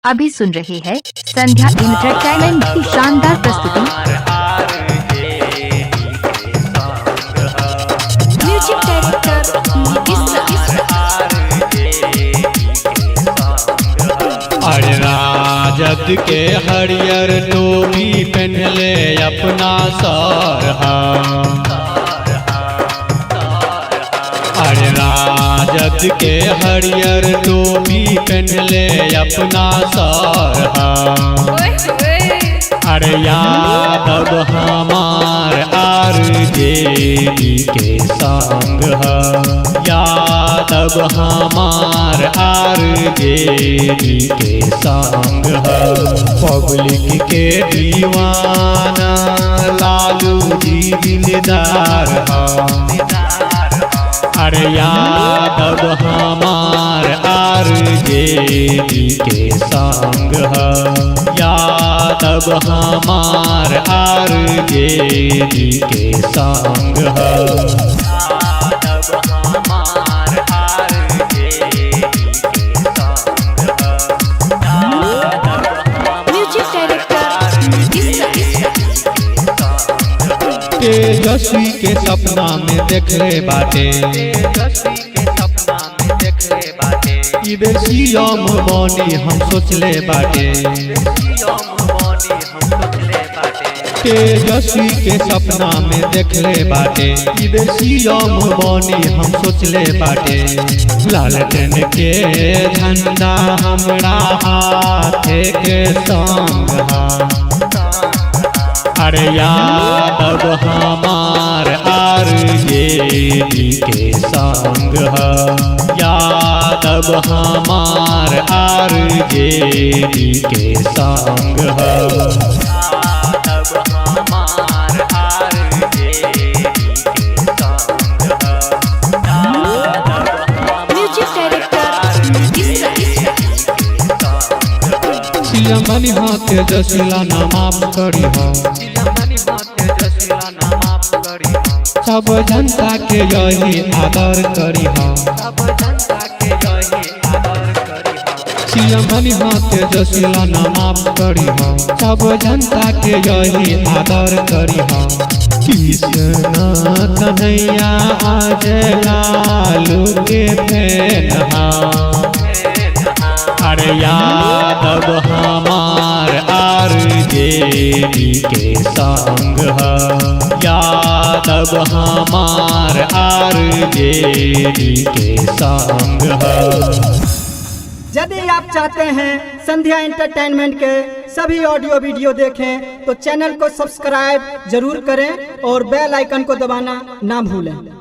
अभी सुन रहे हैं संध्या एंटरटेनमेंट की शानदार प्रस्तुति। म्यूजिक डायरेक्टर अरे राजद के हरियर टोपी पहनले अपना सरहा। अरे राजद के हरियर टोपी पहनले अपना सरहा। अरे यादव हमार आरजेडी के संग है। यादव हमार आरजेडी के संग है। पब्लिक के दीवाना लालू जी दिलदार है। अरे यादव हमार आरजेडी के संग है। यादव हमार आरजेडी के संग है। तेजस्वी के सपना में देखले बाटे। इधर सीएम बनी हम सोचले बाटे। तेजस्वी के सपना में देखले बाटे। इधर सीएम बनी हम सोचले बाटे। लालटेन के झंडा हमरा हाथे के संग है। अरे यादव हमार आरजेडी के संग है। यादव हमार आरजेडी के संग है। सीएम बनी हो तेजस्वीला ना माफ करी हो। सब जनता के यही आदर करी हो। सीएम बनी हो तेजस्वीला ना माफ करी हो। सब जनता के यही आदर करी हो। कृष्ण कन्हैया आज लालू के फैन हा। अरे यादव हमार आरजेडी के संग है। यादव हमार आरजेडी के संग है। यदि आप चाहते हैं संध्या एंटरटेनमेंट के सभी ऑडियो वीडियो देखें तो चैनल को सब्सक्राइब जरूर करें और बेल आइकन को दबाना ना भूलें।